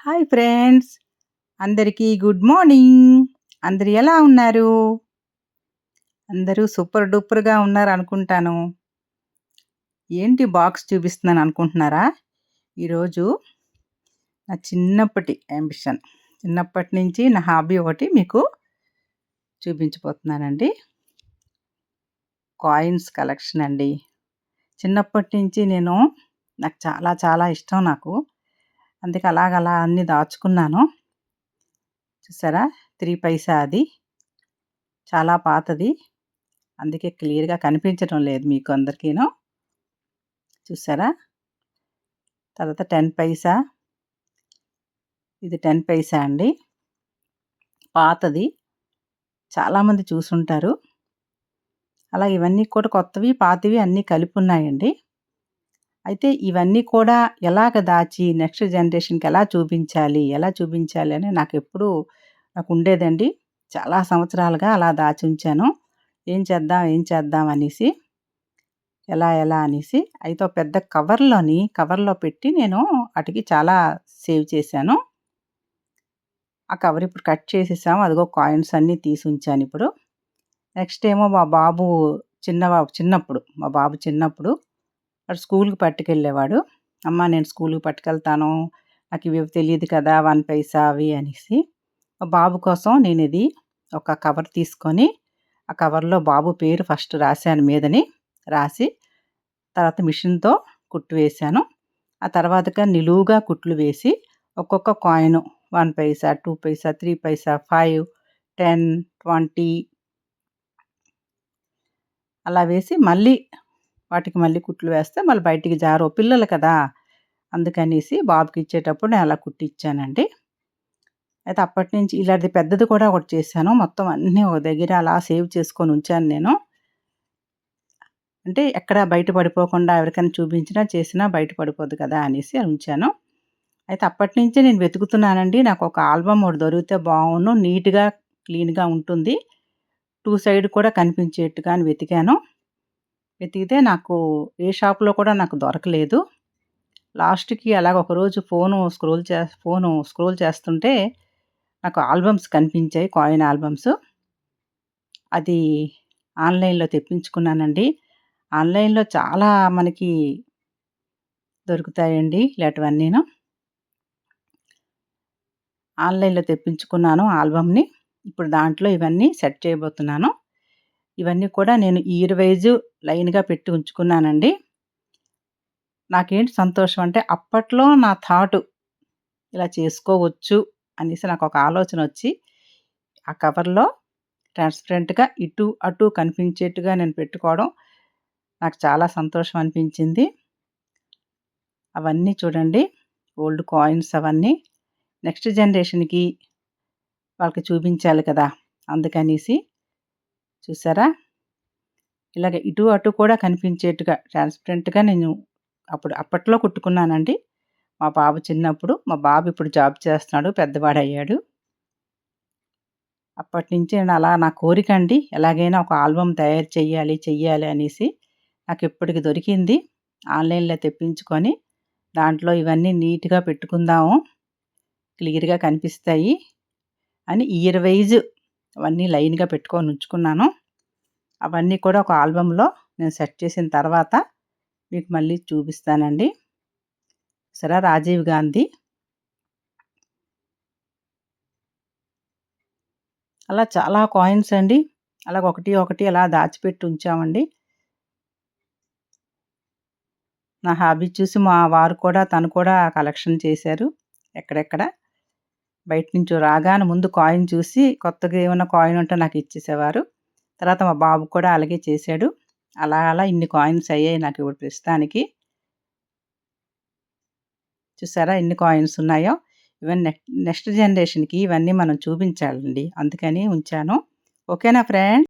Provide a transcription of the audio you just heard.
Hi friends! అందరికీ good morning. అందరూ ఎలా ఉన్నారు? అందరూ సూపర్ డూపర్‌గా ఉన్నారనుకుంటాను. ఏంటి బాక్స్ చూపిస్తున్నాను అనుకుంటున్నారా? ఈరోజు నా చిన్నప్పటి యాంబిషన్. చిన్నప్పటి నుంచి నా హాబీ ఒకటి మీకు చూపించబోతున్నానండి. కాయిన్స్ కలెక్షన్ అండి. చిన్నప్పటి నుంచి నాకు చాలా చాలా ఇష్టం నాకు. అందుకే అలాగలా అన్నీ దాచుకున్నాను. చూసారా? 3 పైసా అది. చాలా పాతది. అందుకే క్లియర్‌గా కనిపించడం లేదు మీకు అందరికీను. చూసారా? తర్వాత 10 పైసా. ఇది 10 పైసా అండి. పాతది. చాలామంది చూసుంటారు. అలాగే ఇవన్నీ కూడా కొత్తవి, పాతవి అన్నీ కలిపున్నాయండి. అయితే ఇవన్నీ కూడా ఎలాగ దాచి నెక్స్ట్ జనరేషన్‌కి ఎలా చూపించాలి అని నాకుండేదండి. చాలా సంవత్సరాలుగా అలా దాచుంచాను. ఏం చేద్దాం అనేసి. ఎలా అనేసి. అయితే ఒక పెద్ద కవర్‌లో పెట్టి నేను ఆటికి చాలా సేవ్ చేశాను. ఆ కవర్ ఇప్పుడు కట్ చేసేసాము. అదిగో కాయిన్స్ అన్నీ తీసుంచానిప్పుడు. నెక్స్ట్ ఏమో మా బాబు చిన్నప్పుడు వాడు స్కూలుకి పట్టుకెళ్ళేవాడు. అమ్మ నేను స్కూలుకి పట్టుకెళ్తాను. నాకివి తెలీదు కదా! 1 పైసా అవి అనేసి. మా బాబు కోసం నేనిది ఒక కవర్ తీసుకొని, ఆ కవర్‌లో బాబు పేరు ఫస్ట్ రాశాను మీదని. రాసి తర్వాత మిషన్‌తో కుట్టు వేశాను. ఆ తర్వాతగా నిలువుగా కుట్లు వేసి ఒక్కొక్క కాయిను 1 పైసా, 2 పైసా, 3 పైసా, 5, 10, 20 అలా వేసి మళ్ళీ కుట్లు వేస్తే మళ్ళీ బయటికి జారవు. పిల్లలు కదా! అందుకనేసి బాబుకిచ్చేటప్పుడు నేను అలా కుట్టిచ్చానండి. అయితే అప్పటినుంచి ఇలాంటిది పెద్దది కూడా ఒకటి చేశాను. మొత్తం అన్నీ ఒక దగ్గర అలా సేవ్ చేసుకొని ఉంచాను నేను. అంటే ఎక్కడ బయట పడిపోకుండా ఎవరికైనా చేసినా బయట పడిపోద్ది కదా! అనేసి ఉంచాను. అయితే అప్పటినుంచే నేను వెతుకుతున్నానండి. నాకొక ఆల్బమ్ ఒకటి దొరికితే బావున్ను. నీట్‌గా, క్లీన్‌గా ఉంటుంది. 2 సైడ్ కూడా కనిపించేట్టుగా అని వెతికాను. వెతికితే ఏ షాప్‌లో కూడా నాకు దొరకలేదు. లాస్ట్‌కి అలాగ ఒకరోజు ఫోను స్క్రోల్ చేస్తుంటే నాకు ఆల్బమ్స్ కనిపించాయి. Coin albums. అది ఆన్‌లైన్‌లో తెప్పించుకున్నానండి. ఆన్‌లైన్‌లో చాలా మనకి దొరుకుతాయండి ఇలాంటివన్నీను. ఆన్‌లైన్‌లో తెప్పించుకున్నాను ఆల్బమ్‌ని. ఇప్పుడు దాంట్లో ఇవన్నీ సెట్ చేయబోతున్నాను. ఇవన్నీ కూడా నేను ఇయర్ వైస్ లైన్‌గా పెట్టి ఉంచుకున్నానండి. నాకేంటి సంతోషం అంటే అప్పట్లో నా థాటు ఇలా చేసుకోవచ్చు అనేసి నాకొక ఆలోచనొచ్చి, ఆ కవర్‌లో ట్రాన్స్‌పరెంట్‌గా ఇటు, అటు కనిపించేట్టుగా నేను పెట్టుకోవడం నాకు చాలా సంతోషం అనిపించింది. అవన్నీ చూడండి ఓల్డ్ కాయిన్స్ అవన్నీ. నెక్స్ట్ జనరేషన్‌కి వాళ్ళకి చూపించాలి కదా! అందుకనేసి చూసారా? ఇలాగ ఇటు, అటు కూడా కనిపించేట్టుగా ట్రాన్స్‌పరెంట్‌గా నేను అప్పట్లో కుట్టుకున్నానండి. మా బాబు చిన్నప్పుడు. మా బాబు ఇప్పుడు జాబ్ చేస్తున్నాడు. పెద్దవాడయ్యాడు. అప్పటినుంచి నా కోరికండి. ఎలాగైనా ఒక ఆల్బమ్ తయారు చెయ్యాలి అనేసి. నాకిప్పటికి దొరికింది. ఆన్‌లైన్‌లో తెప్పించుకొని, దాంట్లో ఇవన్నీ నీట్‌గా పెట్టుకుందాము. క్లియర్‌గా కనిపిస్తాయి అని ఇయర్ వైస్ అవన్నీ లైన్‌గా పెట్టుకొని ఉంచుకున్నాను. అవన్నీ కూడా ఒక ఆల్బమ్‌లో నేను సెట్ చేసిన తర్వాత మీకు మళ్ళీ చూపిస్తానండి. చూసారా రాజీవ్ గాంధీ. అలా చాలా కాయిన్స్ అండి. అలాగ ఒకటి అలా దాచిపెట్టి ఉంచామండి. నా హాబీ చూసి మా వారు కూడా తను కూడా కలెక్షన్ చేశారు. ఎక్కడెక్కడ బయట నుంచి రాగానే ముందు కాయిన్ చూసి కొత్తగా ఏమన్నా కాయిన్ ఉంటే నాకిచ్చేసేవారు. తర్వాత మా బాబు కూడా అలాగే చేశాడు. అలా ఇన్ని కాయిన్స్ అయ్యాయి నాకిప్పుడు ప్రస్తుతానికి. చూసారా ఎన్ని కాయిన్స్ ఉన్నాయో? ఇవన్నీ నెక్స్ట్ జనరేషన్‌కి ఇవన్నీ మనం చూపించాలండి. అందుకని ఉంచాను. ఓకేనా ఫ్రెండ్స్?